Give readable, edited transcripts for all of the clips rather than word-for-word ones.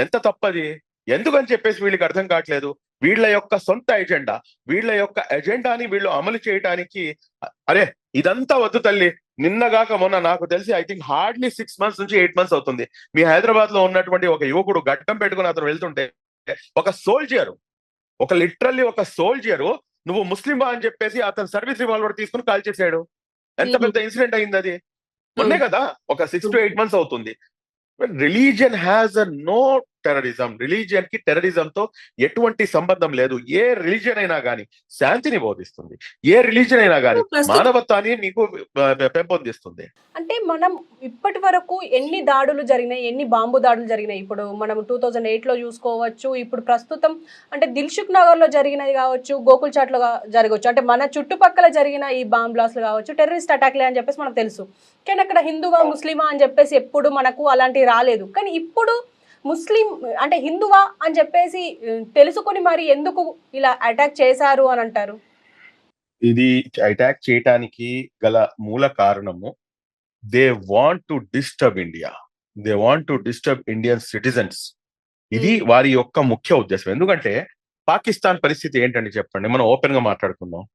ఎంత తప్పది? ఎందుకని చెప్పేసి వీళ్ళకి అర్థం కావట్లేదు. వీళ్ళ యొక్క సొంత ఎజెండా, వీళ్ళ యొక్క ఎజెండాని వీళ్ళు అమలు చేయడానికి అరే ఇదంతా వద్దు తల్లి. నిన్నగాక మొన్న నాకు తెలిసి ఐ థింక్ హార్డ్లీ 6 months నుంచి 8 months అవుతుంది. మీ హైదరాబాద్ లో ఉన్నటువంటి ఒక యువకుడు గడ్డం పెట్టుకుని అతను వెళ్తుంటే ఒక సోల్జర్, ఒక లిటరల్లీ ఒక సోల్జరు నువ్వు ముస్లిమా అని చెప్పేసి అతను సర్వీస్ రివాల్వర్ తీసుకుని కాల్ చేశాడు. ఎంత ఉమ్, పెద్ద ఇన్సిడెంట్ అయింది అది. మొన్నే ఉమ్, కదా, ఒక 6 to 8 months అవుతుంది. Religion has a no terrorism. Religion కి టెర్రరిజం తో ఎటువంటి సంబంధం లేదు. ఏ రిలీజియన్ అయినా గానీ శాంతిని బోధిస్తుంది. ఏ రిలీజియన్ అయినా గానీ ప్రస్తుతం మానవత్వాన్ని నీకు పెంపొందిస్తుంది. అంటే మనం ఇప్పటి వరకు ఎన్ని దాడులు జరిగినాయి, ఎన్ని బాంబు దాడులు జరిగినాయి? ఇప్పుడు మనం 2008లో చూసుకోవచ్చు. ఇప్పుడు ప్రస్తుతం అంటే దిల్సుఖ్ నగర్ లో జరిగినది కావచ్చు, గోకుల్ చాట్ లో జరగవచ్చు. అంటే మన చుట్టుపక్కల జరిగిన ఈ బాంబ్ బ్లాస్ట్లు కావచ్చు, టెర్రరిస్ట్ అటాక్లే అని చెప్పేసి మనకు తెలుసు. కానీ అక్కడ హిందువా ముస్లిమా అని చెప్పేసి ఎప్పుడు మనకు అలాంటివి రాలేదు. కానీ ఇప్పుడు ముస్లిం అంటే హిందువా అని చెప్పేసి తెలుసుకొని మరి ఎందుకు ఇలా అటాక్ చేశారు అని అంటారు? ఇది అటాక్ చేయటానికి గల మూల కారణము, they want to disturb India. They want to disturb Indian citizens. ఇది ఉమ్, వారి యొక్క ముఖ్య ఉద్దేశం. ఎందుకంటే పాకిస్తాన్ పరిస్థితి ఏంటండి చెప్పండి, మనం ఓపెన్ గా మాట్లాడుకుందాం.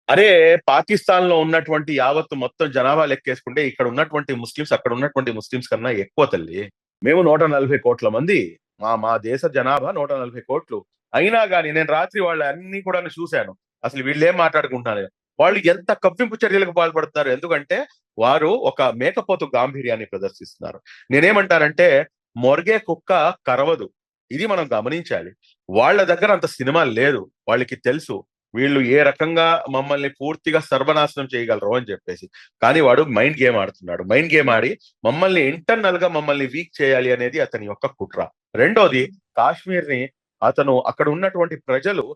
అరే పాకిస్తాన్ లో ఉన్నటువంటి యావత్తు మొత్తం జనాభా లెక్కేసుకుంటే ఇక్కడ ఉన్నటువంటి ముస్లిమ్స్ అక్కడ ఉన్నటువంటి ముస్లిమ్స్ కన్నా ఎక్కువ తల్లి. మేము 140 కోట్ల మంది. మా మా దేశ జనాభా 140 కోట్లు. అయినా కానీ నేను రాత్రి వాళ్ళ అన్ని కూడా చూశాను. అసలు వీళ్ళు ఏం మాట్లాడుకుంటున్నారు, వాళ్ళు ఎంత కవ్వింపు చర్యలకు పాల్పడుతున్నారు. ఎందుకంటే వారు ఒక మేకపోతు గాంభీర్యాన్ని ప్రదర్శిస్తున్నారు. నేనేమంటానంటే మొరిగే కుక్క కరవదు. ఇది మనం గమనించాలి. వాళ్ళ దగ్గర అంత సినిమా లేదు. వాళ్ళకి తెలుసు వీళ్ళు ఏ రకంగా మమ్మల్ని పూర్తిగా సర్వనాశనం చేయగలరు అని చెప్పేసి. కానీ వాడు మైండ్ గేమ్ ఆడుతున్నాడు. మైండ్ గేమ్ ఆడి మమ్మల్ని ఇంటర్నల్ గా మమ్మల్ని వీక్ చేయాలి అనేది అతని యొక్క కుట్ర. రెండోది, కాశ్మీర్ ని అతను అక్కడ ఉన్నటువంటి ప్రజలు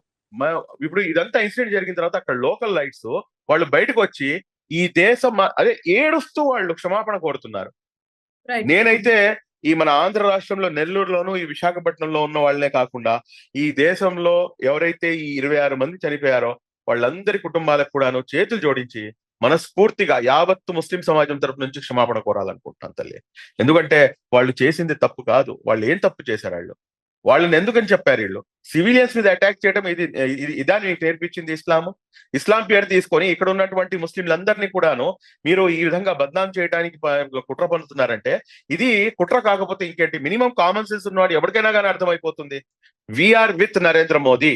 ఇప్పుడు ఇదంతా ఇన్సిడెంట్ జరిగిన తర్వాత అక్కడ లోకల్ లైట్స్ వాళ్ళు బయటకు వచ్చి ఈ దేశం అదే ఏడుస్తూ వాళ్ళు క్షమాపణ కోరుతున్నారు. రైట్. నేనైతే ఈ మన ఆంధ్ర రాష్ట్రంలో నెల్లూరులోను ఈ విశాఖపట్నంలో ఉన్న వాళ్ళనే కాకుండా ఈ దేశంలో ఎవరైతే ఈ 26 మంది చనిపోయారో వాళ్ళందరి కుటుంబాలకు కూడాను చేతులు జోడించి మనస్ఫూర్తిగా యావత్తు ముస్లిం సమాజం తరపు నుంచి క్షమాపణ కోరాలనుకుంటున్నాను తల్లి. ఎందుకంటే వాళ్ళు చేసింది తప్పు కాదు. వాళ్ళు ఏం తప్పు చేశారు? వాళ్ళని ఎందుకని చెప్పారు వీళ్ళు సివిలియన్స్ మీద అటాక్ చేయడం? ఇదాన్ని మీకు నేర్పించింది ఇస్లాం. ఇస్లాం పేరు తీసుకొని ఇక్కడ ఉన్నటువంటి ముస్లింలందరినీ కూడాను మీరు ఈ విధంగా బద్నాం చేయడానికి కుట్ర పన్నుతున్నారంటే ఇది కుట్ర కాకపోతే ఇంకేంటి? మినిమం కామన్ సెన్స్ ఉన్నవాడు ఎవరికైనా కానీ అర్థమైపోతుంది. We are with Narendra Modi.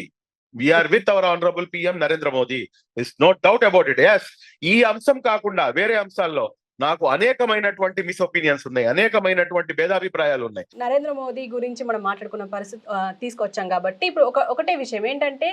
We are with our honourable PM Narendra Modi. It's no doubt about it. Yes, ఈ అంశం కాకుండా వేరే అంశాల్లో నాకు అనేకమైనటువంటి మిస్ ఒపీనియన్స్ ఉన్నాయి, అనేకమైనటువంటి భేదాభిప్రాయాలు ఉన్నాయి. నరేంద్ర మోదీ గురించి మనం మాట్లాడుకున్న పరిస్థితి తీసుకొచ్చాం కాబట్టి ఇప్పుడు ఒకటే విషయం ఏంటంటే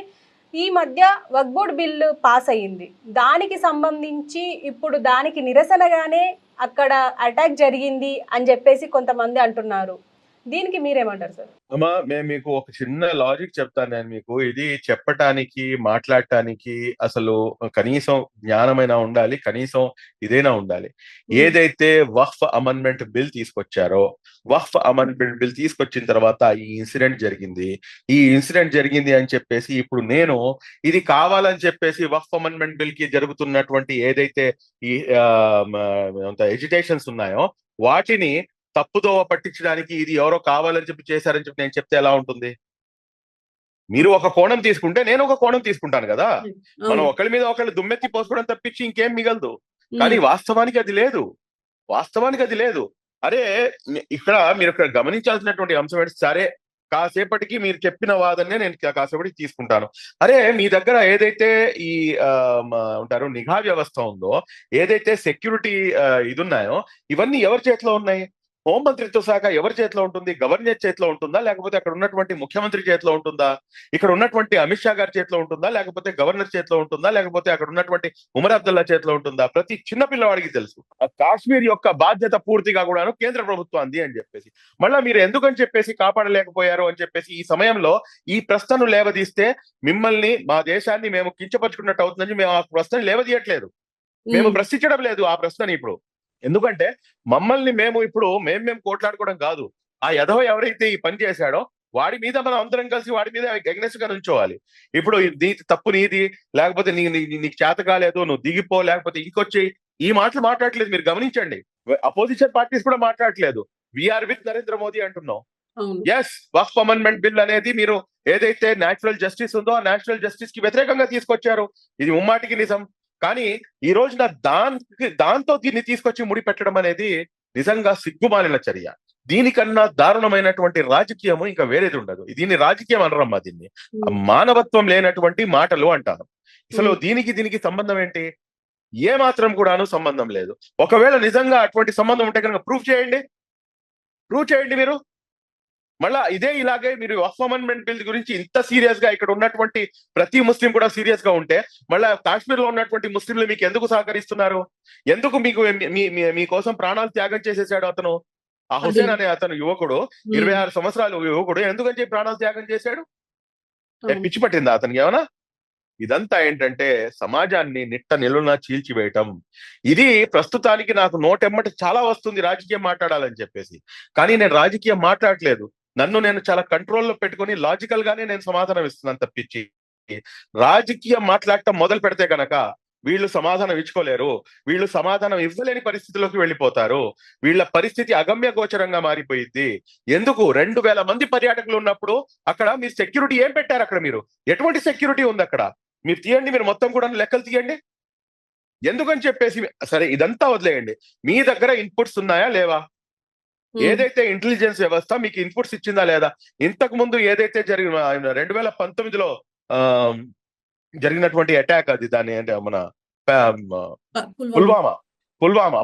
ఈ మధ్య వక్ఫ్ బోర్డ్ బిల్లు పాస్ అయ్యింది. దానికి సంబంధించి ఇప్పుడు దానికి నిరసనగానే అక్కడ అటాక్ జరిగింది అని చెప్పేసి కొంతమంది అంటున్నారు. దీనికి మీరేమంటారు సార్? అమ్మా, మేము మీకు ఒక చిన్న లాజిక్ చెప్తాను. నేను మీకు ఇది చెప్పటానికి మాట్లాడటానికి అసలు కనీసం జ్ఞానమైనా ఉండాలి, కనీసం ఇదైనా ఉండాలి. ఏదైతే వక్ఫ్ అమెండ్మెంట్ బిల్ తీసుకొచ్చారో, వక్ఫ్ అమెండ్మెంట్ బిల్ తీసుకొచ్చిన తర్వాత ఈ ఇన్సిడెంట్ జరిగింది. ఈ ఇన్సిడెంట్ జరిగింది అని చెప్పేసి ఇప్పుడు నేను ఇది కావాలని చెప్పేసి వక్ఫ్ అమెండ్మెంట్ బిల్ కి జరుగుతున్నటువంటి ఏదైతే ఈ ఎజిటేషన్స్ ఉన్నాయో వాటిని తప్పుదోవ పట్టించడానికి ఇది ఎవరో కావాలని చెప్పి చేశారని చెప్పి నేను చెప్తే ఎలా ఉంటుంది? మీరు ఒక కోణం తీసుకుంటే నేను ఒక కోణం తీసుకుంటాను కదా. మనం ఒకరి మీద ఒకళ్ళు దుమ్మెత్తి పోసుకోవడం తప్పించి ఇంకేం మిగలదు. కానీ వాస్తవానికి అది లేదు. వాస్తవానికి అది లేదు. అరే ఇక్కడ మీరు ఇక్కడ గమనించాల్సినటువంటి అంశం ఏంటి? సరే, కాసేపటికి మీరు చెప్పిన వాదనే నేను కాసేపటికి తీసుకుంటాను. అరే మీ దగ్గర ఏదైతే ఈ ఉంటారు నిఘా వ్యవస్థ ఉందో, ఏదైతే సెక్యూరిటీ ఇది ఉన్నాయో, ఇవన్నీ ఎవరి చేతిలో ఉన్నాయి? హోంమంత్రిత్వ శాఖ ఎవరి చేతిలో ఉంటుంది? గవర్నర్ చేతిలో ఉంటుందా, లేకపోతే అక్కడ ఉన్నటువంటి ముఖ్యమంత్రి చేతిలో ఉంటుందా? ఇక్కడ ఉన్నటువంటి అమిత్ షా గారి చేతిలో ఉంటుందా, లేకపోతే గవర్నర్ చేతిలో ఉంటుందా, లేకపోతే అక్కడ ఉన్నటువంటి ఉమర్ అబ్దుల్లా చేతిలో ఉంటుందా? ప్రతి చిన్న పిల్లవాడికి తెలుసు కాశ్మీర్ యొక్క బాధ్యత పూర్తిగా కూడాను కేంద్ర ప్రభుత్వాన్ని అని చెప్పేసి. మళ్ళా మీరు ఎందుకని చెప్పేసి కాపాడలేకపోయారు అని చెప్పేసి ఈ సమయంలో ఈ ప్రశ్నను లేవదీస్తే మిమ్మల్ని, మా దేశాన్ని మేము కించపరుచుకున్నట్టు అవుతుందని మేము ఆ ప్రశ్నను లేవదీయట్లేదు. మేము ప్రశ్నించడం లేదు ఆ ప్రశ్నని ఇప్పుడు. ఎందుకంటే మమ్మల్ని మేము ఇప్పుడు మేము కోట్లాడుకోవడం కాదు. ఆ యదవ ఎవరైతే ఈ పని చేశాడో వాడి మీద మనం అందరం కలిసి వాడి మీద అగ్నెస్ట్ గా నుంచోవాలి. ఇప్పుడు నీది తప్పు నీది, లేకపోతే నీకు చేత కాలేదు, నువ్వు దిగిపో, లేకపోతే ఇంకొచ్చి ఈ మాటలు మాట్లాడట్లేదు. మీరు గమనించండి, అపోజిషన్ పార్టీస్ కూడా మాట్లాడట్లేదు. వీఆర్ విత్ నరేంద్ర మోదీ అంటున్నాం. అవును. ఎస్, వక్ఫ్ అమెండ్మెంట్ బిల్ అనేది మీరు ఏదైతే న్యాచురల్ జస్టిస్ ఉందో ఆ న్యాచురల్ జస్టిస్ కి వ్యతిరేకంగా తీసుకొచ్చారు. ఇది ముమ్మాటికి నిజం. కానీ ఈ రోజున దాంతో దీన్ని తీసుకొచ్చి ముడి పెట్టడం అనేది నిజంగా సిగ్గుమాలిన చర్య. దీనికన్నా దారుణమైనటువంటి రాజకీయము ఇంకా వేరేది ఉండదు. దీన్ని రాజకీయం అనరమ్మా, దీన్ని మానవత్వం లేనటువంటి మాటలు అంటారు. అసలు దీనికి సంబంధం ఏంటి? ఏ మాత్రం కూడాను సంబంధం లేదు. ఒకవేళ నిజంగా అటువంటి సంబంధం ఉంటే కనుక ప్రూవ్ చేయండి మీరు. మళ్ళా ఇలాగే మీరు వక్ఫ్ అమెండ్మెంట్ బిల్ గురించి ఇంత సీరియస్ గా ఇక్కడ ఉన్నటువంటి ప్రతి ముస్లిం కూడా సీరియస్ గా ఉంటే మళ్ళా కాశ్మీర్ లో ఉన్నటువంటి ముస్లింలు మీకు ఎందుకు సహకరిస్తున్నారు? ఎందుకు మీకు మీకోసం ప్రాణాలు త్యాగం చేసేసాడు అతను? ఆ హుసేన్ అనే అతను యువకుడు, 26 సంవత్సరాలు యువకుడు, ఎందుకని చెప్పి ప్రాణాలు త్యాగం చేశాడు? పిచ్చి పట్టిందా అతనికి ఏమన్నా? ఇదంతా ఏంటంటే సమాజాన్ని నిట్ట నిలువున చీల్చివేయటం. ఇది ప్రస్తుతానికి నాకు నోటెమ్మటి చాలా వస్తుంది రాజకీయం మాట్లాడాలని చెప్పేసి. కానీ నేను రాజకీయం మాట్లాడలేదు. నన్ను నేను చాలా కంట్రోల్లో పెట్టుకొని లాజికల్ గానే నేను సమాధానం ఇస్తున్నాను తప్పించి రాజకీయం మాట్లాడటం మొదలు పెడితే గనక వీళ్ళు సమాధానం ఇచ్చుకోలేరు. వీళ్ళు సమాధానం ఇవ్వలేని పరిస్థితిలోకి వెళ్ళిపోతారు. వీళ్ళ పరిస్థితి అగమ్య గోచరంగా మారిపోయింది. ఎందుకు? 2000 మంది పర్యాటకులు ఉన్నప్పుడు అక్కడ మీరు సెక్యూరిటీ ఏం పెట్టారు? అక్కడ మీరు ఎటువంటి సెక్యూరిటీ ఉంది అక్కడ? మీరు తీయండి, మీరు మొత్తం కూడా లెక్కలు తీయండి. ఎందుకని చెప్పేసి సరే ఇదంతా వదిలేయండి. మీ దగ్గర ఇన్పుట్స్ ఉన్నాయా లేవా? ఏదైతే ఇంటెలిజెన్స్ వ్యవస్థ మీకు ఇన్పుట్స్ ఇచ్చిందా లేదా? ఇంతకు ముందు ఏదైతే జరిగిన 2019లో జరిగినటువంటి అటాక్, అది దాన్ని అంటే మన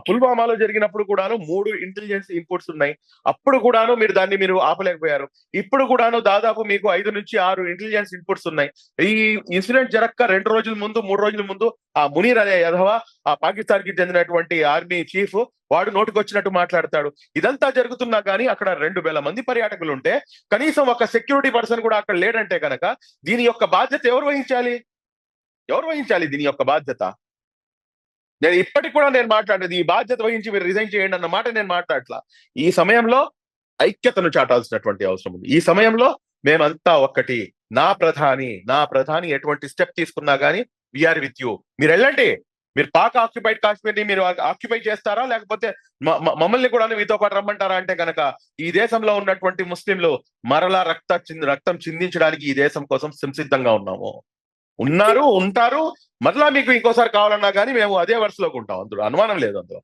పుల్వామాలో జరిగినప్పుడు కూడాను 3 ఇంటెలిజెన్స్ ఇన్పుట్స్ ఉన్నాయి. అప్పుడు కూడాను మీరు ఆపలేకపోయారు. ఇప్పుడు కూడాను దాదాపు మీకు 5 నుంచి 6 ఇంటెలిజెన్స్ ఇన్పుట్స్ ఉన్నాయి. ఈ ఇన్సిడెంట్ జరగక 2 రోజుల ముందు 3 రోజుల ముందు ఆ మునీర్ అనే యధవ, ఆ పాకిస్తాన్ కి చెందినటువంటి ఆర్మీ చీఫ్, వాడు నోటికొచ్చినట్టు మాట్లాడతాడు. ఇదంతా జరుగుతున్నా కానీ అక్కడ 2000 మంది పర్యాటకులు ఉంటే కనీసం ఒక సెక్యూరిటీ పర్సన్ కూడా అక్కడ లేడంటే కనుక దీని యొక్క బాధ్యత ఎవరు వహించాలి? దీని యొక్క బాధ్యత? నేను ఇప్పటికి కూడా నేను మాట్లాడేది ఈ బాధ్యత వహించి మీరు రిజైన్ చేయండి అన్న మాట నేను మాట్లాడట్లా. ఈ సమయంలో ఐక్యతను చాటాల్సినటువంటి అవసరం ఉంది. ఈ సమయంలో మేమంతా ఒక్కటి. నా ప్రధాని ఎటువంటి స్టెప్ తీసుకున్నా గానీ వీఆర్ విత్ యూ. మీరు వెళ్ళండి. మీరు పాక్ ఆక్యుపైడ్ కాశ్మీర్ ని మీరు ఆక్యుపై చేస్తారా, లేకపోతే మమ్మల్ని కూడా మీతో పాటు రమ్మంటారా అంటే కనుక ఈ దేశంలో ఉన్నటువంటి ముస్లింలు మరలా రక్తం చిందించడానికి ఈ దేశం కోసం సంసిద్ధంగా ఉంటారు. మరలా మీకు ఇంకోసారి కావాలన్నా కానీ మేము అదే వరుసలోకి ఉంటాం. అందులో అనుమానం లేదు. అందులో